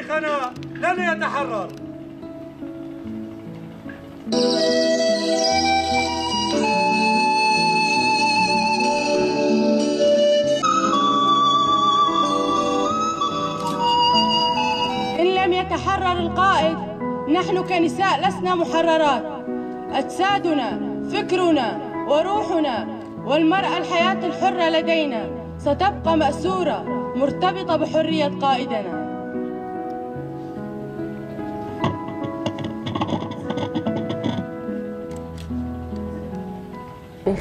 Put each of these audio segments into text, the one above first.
تاريخنا لن يتحرر. إن لم يتحرر القائد نحن كنساء لسنا محررات. أجسادنا، فكرنا وروحنا والمرأة الحياة الحرة لدينا ستبقى مأسورة مرتبطة بحرية قائدنا.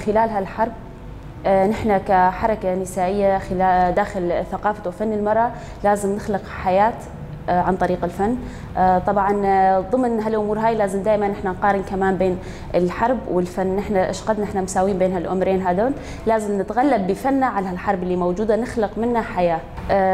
خلال هالحرب نحن كحركة نسائية داخل ثقافة وفن المرأة لازم نخلق حياة عن طريق الفن. طبعا ضمن هالامور هاي لازم دائما نحن نقارن كمان بين الحرب والفن. نحن ايش قد نحن مساويين بين هالامرين هذول، لازم نتغلب بفننا على هالحرب اللي موجوده، نخلق منها حياه.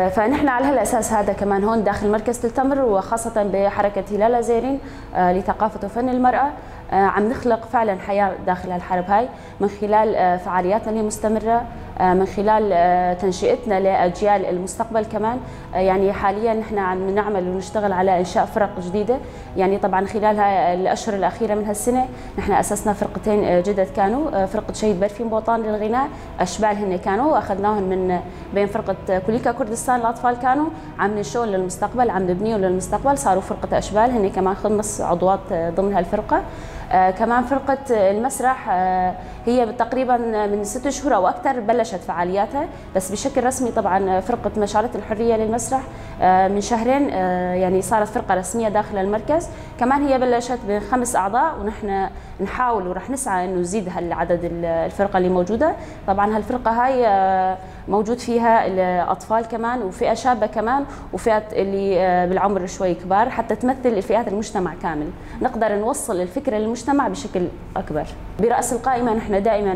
فنحن على هالاساس هذا كمان هون داخل مركز تل تمر وخاصه بحركه هلال زيرين لثقافه وفن المراه عم نخلق فعلا حياه داخل هالحرب هاي من خلال فعالياتنا اللي مستمره، من خلال تنشئتنا لاجيال المستقبل كمان. يعني حاليا نحن عم نعمل ونشتغل على انشاء فرق جديده. يعني طبعا خلال الاشهر الاخيره من هالسنه نحن اسسنا فرقتين جدد، كانوا فرقه شهيد برفين بوطان للغناء، اشبال هن كانوا اخذناهم من بين فرقه كوليكا كردستان الاطفال، كانوا عم ننشئهم للمستقبل، عم نبنيهم للمستقبل، صاروا فرقه اشبال هن كمان 5 عضوات ضمن هالفرقه. كمان فرقة المسرح هي تقريبا من 6 شهور أو أكثر بلشت فعالياتها، بس بشكل رسمي طبعا فرقة مشارة الحرية للمسرح من شهرين يعني صارت فرقة رسمية داخل المركز. كمان هي بلشت ب5 أعضاء، ونحن نحاول ورح نسعى إنه نزيد هالعدد الفرقة اللي موجودة. طبعا هالفرقة هاي موجود فيها الأطفال كمان وفئة شابة كمان وفئة اللي بالعمر شوي كبار، حتى تمثل الفئات المجتمع كامل، نقدر نوصل الفكرة للمجتمع بشكل أكبر. برأس القائمة نحن دائما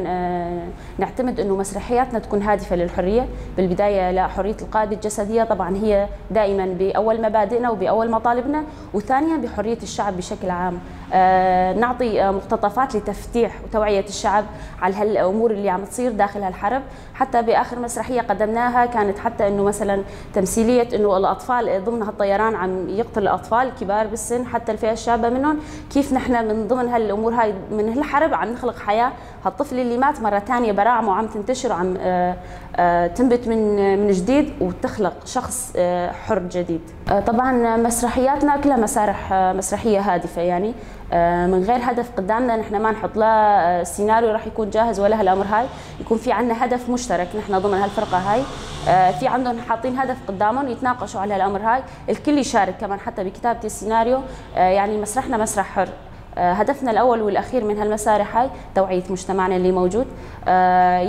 نعتمد أنه مسرحياتنا تكون هادفة للحرية، بالبداية لحرية القائد الجسدية طبعا هي دائما بأول مبادئنا وبأول مطالبنا، وثانيا بحرية الشعب بشكل عام. نعطي مقتطفات لتفتيح وتوعية الشعب على هالأمور اللي عم تصير داخل هالحرب. حتى بآخر مسرحية قدمناها كانت حتى أنه مثلا تمثيلية أنه الأطفال ضمن هالطيران عم يقتل الأطفال كبار بالسن حتى الفئة الشابة منهم، كيف نحن من ضمن هالأمور هاي من هالحرب عم نخلق حياة. هالطفل اللي مات مرة ثانية براعمه وعم تنتشر وعم تنبت من جديد وتخلق شخص حر جديد. طبعا مسرحياتنا كلها مسرحية هادفة، يعني من غير هدف قدامنا نحن ما نحط لا سيناريو راح يكون جاهز ولا هالامر هاي، يكون في عندنا هدف مشترك نحن ضمن هالفرقه هاي. في عندهم حاطين هدف قدامهم يتناقشوا على هالامر هاي، الكل يشارك كمان حتى بكتابه السيناريو. يعني مسرحنا مسرح حر. هدفنا الاول والاخير من هالمسارح هاي توعيه مجتمعنا اللي موجود،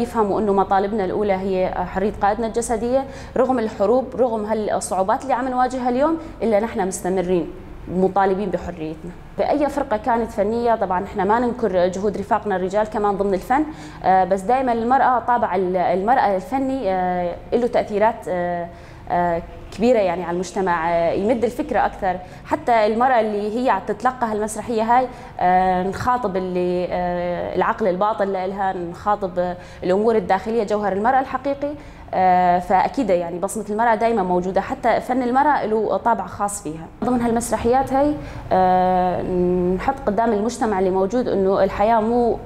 يفهموا انه مطالبنا الاولى هي حريه قائدنا الجسديه، رغم الحروب رغم هالصعوبات اللي عم نواجهها اليوم الا نحن مستمرين مطالبين بحريتنا. بأي فرقة كانت فنية طبعا احنا ما ننكر جهود رفاقنا الرجال كمان ضمن الفن، بس دائما المرأة طابع المرأة الفني له تأثيرات كبيرة يعني على المجتمع، يمد الفكرة أكثر. حتى المرأة اللي هي عم تتلقى هالمسرحية هاي نخاطب اللي العقل الباطن لها، نخاطب الأمور الداخلية، جوهر المرأة الحقيقي. فأكيد يعني بصمة المرأة دائما موجودة، حتى فن المرأة له طابع خاص فيها. ضمن هالمسرحيات هاي نحط قدام المجتمع اللي موجود إنه الحياة مو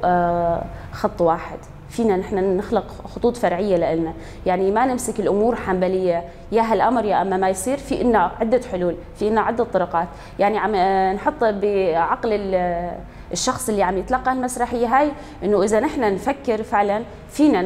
خط واحد، فينا نحن نخلق خطوط فرعية لنا، يعني ما نمسك الأمور حنبلية، يا هالأمر يا أما ما يصير. في إلنا عدة حلول، في إلنا عدة طرقات، يعني عم نحط بعقل الشخص اللي عم يتلقى المسرحية هاي إنه إذا نحن نفكر فعلا فينا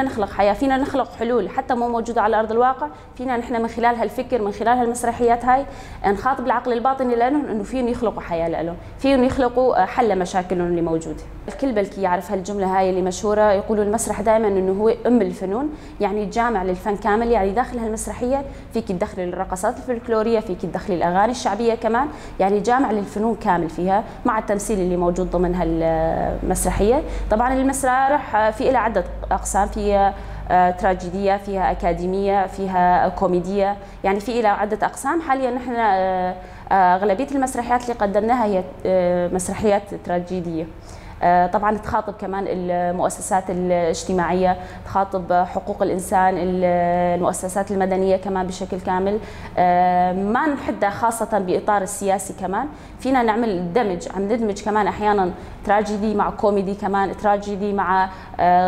نخلق حياة، فينا نخلق حلول حتى مو موجودة على أرض الواقع. فينا نحن من خلال هالفكر من خلال هالمسرحيات هاي نخاطب العقل الباطني لهم إنه فيهم يخلقوا حياة لهم، فيهم يخلقوا حل لمشاكلهم اللي موجودة. الكل بلكي يعرف هالجملة هاي اللي مشهورة، يقولوا المسرح دائما إنه هو أم الفنون، يعني جامع للفن كامل. يعني داخل هالمسرحية فيك تدخلي الرقصات الفلكلورية، فيك تدخلي الأغاني الشعبية كمان، يعني جامع للفنون كامل فيها مع التمثيل اللي موجود ضمن هالمسرحية. طبعا المسرح في لها عدة أقسام، فيها تراجيدية، فيها أكاديمية، فيها كوميدية، يعني في لها عدة أقسام. حاليا نحن أغلبية المسرحيات اللي قدمناها هي مسرحيات تراجيدية. طبعا تخاطب كمان المؤسسات الاجتماعية، تخاطب حقوق الإنسان، المؤسسات المدنية كمان بشكل كامل. ما نحدها خاصة بإطار السياسي، كمان فينا نعمل دمج، عم ندمج كمان أحيانا تراجيدي مع كوميدي، كمان تراجيدي مع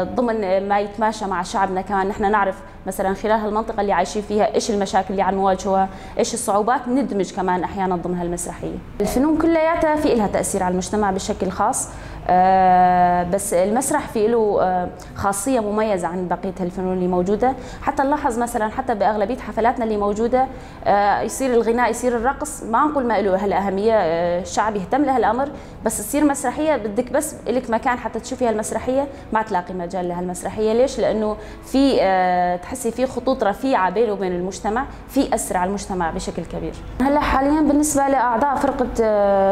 ضمن ما يتماشى مع شعبنا. كمان نحن نعرف مثلا خلال هالمنطقة اللي عايشين فيها ايش المشاكل اللي عم نواجهها، ايش الصعوبات، ندمج كمان أحيانا ضمن هالمسرحية. الفنون كلياتها في لها تأثير على المجتمع بشكل خاص، بس المسرح في له خاصية مميزة عن بقية الفنون اللي موجودة. حتى نلاحظ مثلا حتى بأغلبية حفلاتنا اللي موجودة يصير الغناء، يصير الرقص، ما نقول ما له هالأهمية، الشعب يهتم لهالأمر، بس تصير مسرحية بدك بس لك مكان حتى تشوفي هالمسرحية، ما تلاقي مجال لهالمسرحية. ليش؟ لأنه في تحسي في خطوط رفيعة بينه وبين المجتمع، في أثر على المجتمع بشكل كبير. هلا حاليا بالنسبة لأعضاء فرقة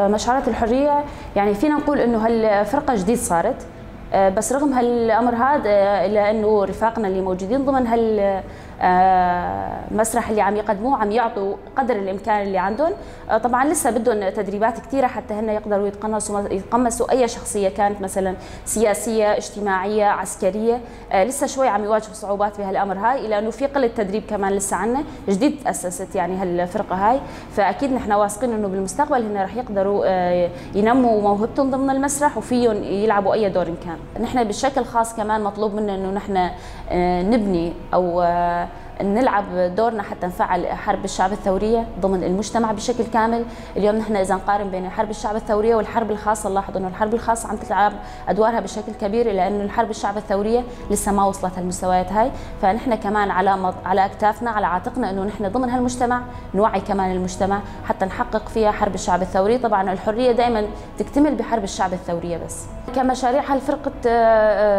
مشعرات الحرية، يعني فينا نقول إنه هالفرقة جديد صارت، بس رغم هالامر هذا الا انه رفاقنا اللي موجودين ضمن هالمسرح اللي عم يقدموه عم يعطوا قدر الامكان اللي عندهم. طبعا لسه بدهم تدريبات كثيره حتى هن يقدروا يتقمصوا اي شخصيه كانت مثلا سياسيه، اجتماعيه، عسكريه. لسه شوي عم يواجهوا صعوبات بهالامر هاي، لانه في قله تدريب كمان لسه عنا، جديد تاسست يعني هالفرقه هاي. فاكيد نحن واثقين انه بالمستقبل هن رح يقدروا ينموا موهبتهم ضمن المسرح وفيهم يلعبوا اي دور إن كان. نحن بشكل خاص كمان مطلوب منا انه نحن نبني او نلعب دورنا حتى نفعل حرب الشعب الثوريه ضمن المجتمع بشكل كامل. اليوم نحن اذا نقارن بين حرب الشعب الثوريه والحرب الخاصه، نلاحظ انه الحرب الخاصه عم تلعب ادوارها بشكل كبير، لانه الحرب الشعب الثوريه لسه ما وصلت هالمستويات هاي. فنحن كمان على اكتافنا، على عاتقنا، انه نحن ضمن هالمجتمع نوعي كمان المجتمع حتى نحقق فيها حرب الشعب الثوري. طبعا الحريه دائما تكتمل بحرب الشعب الثوريه. بس كمشاريع هالفرقه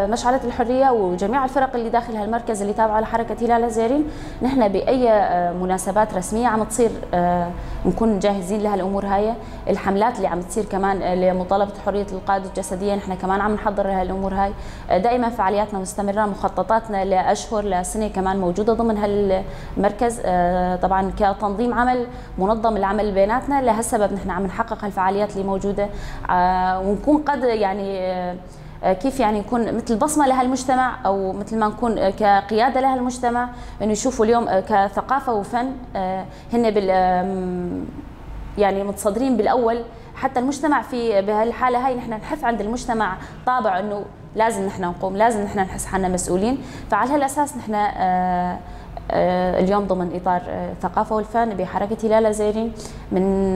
مشعلة الحريه وجميع الفرق اللي داخل هالمركز اللي تابعه لحركه هلال الزيرين، نحن باي مناسبات رسميه عم تصير نكون جاهزين لهالامور هاي. الحملات اللي عم تصير كمان لمطالبه حريه القاده الجسديه، نحن كمان عم نحضر لهالامور هاي. دائما فعالياتنا مستمره، مخططاتنا لاشهر لسنه كمان موجوده ضمن هالمركز. طبعا كتنظيم عمل منظم العمل بيناتنا، لهالسبب نحن عم نحقق هالفعاليات اللي موجوده، ونكون قد يعني كيف يعني نكون مثل بصمه لهالمجتمع، او مثل ما نكون كقياده لهالمجتمع، انه يشوفوا اليوم كثقافه وفن هن يعني متصدرين بالاول. حتى المجتمع في بهالحاله هاي نحن نحث عند المجتمع طابع انه لازم نحن نقوم، لازم نحن نحس حالنا مسؤولين. فعلى هالاساس نحن اليوم ضمن اطار الثقافه والفن بحركه هلال الزيرين، من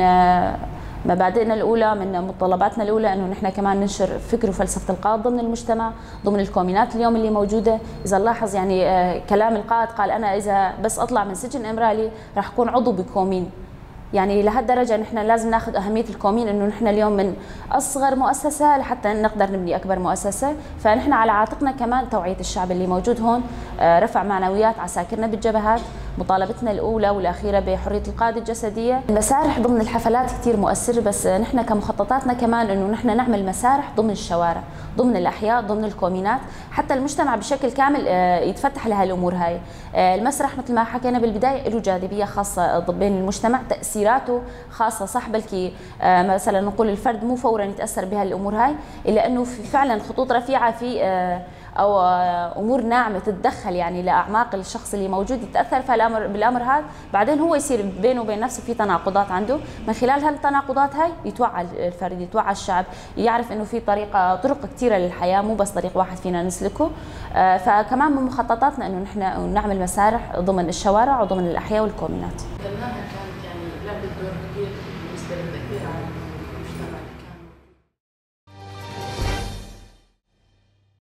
مبادئنا الاولى، من متطلباتنا الاولى، انه نحن كمان ننشر فكر وفلسفه القائد ضمن المجتمع، ضمن الكومينات اليوم اللي موجوده. اذا نلاحظ يعني كلام القائد قال انا اذا بس اطلع من سجن امرالي راح اكون عضو بكومين. يعني لهالدرجه نحن لازم ناخذ اهميه الكومين، انه نحن اليوم من اصغر مؤسسه لحتى نقدر نبني اكبر مؤسسه. فنحن على عاتقنا كمان توعيه الشعب اللي موجود هون، رفع معنويات عساكرنا بالجبهات، مطالبتنا الاولى والاخيره بحريه القاده الجسديه. المسارح ضمن الحفلات كثير مؤثر، بس نحن كمخططاتنا كمان انه نحن نعمل مسارح ضمن الشوارع، ضمن الاحياء، ضمن الكومينات، حتى المجتمع بشكل كامل يتفتح لهالامور هاي. المسرح مثل ما حكينا بالبدايه له جاذبيه خاصه بين المجتمع، تاثيراته خاصه، صح بلكي مثلا نقول الفرد مو فورا يتاثر بهالامور هاي، الا انه في فعلا خطوط رفيعه في او امور ناعمه تتدخل يعني لاعماق الشخص اللي موجود، يتاثر بالامر هذا، بعدين هو يصير بينه وبين نفسه في تناقضات عنده. من خلال هالتناقضات هاي يتوعى الفرد، يتوعى الشعب، يعرف انه في طرق كثيره للحياه، مو بس طريق واحد فينا نسلكه. فكمان من مخططاتنا انه نحن نعمل مسارح ضمن الشوارع وضمن الاحياء والكومينات.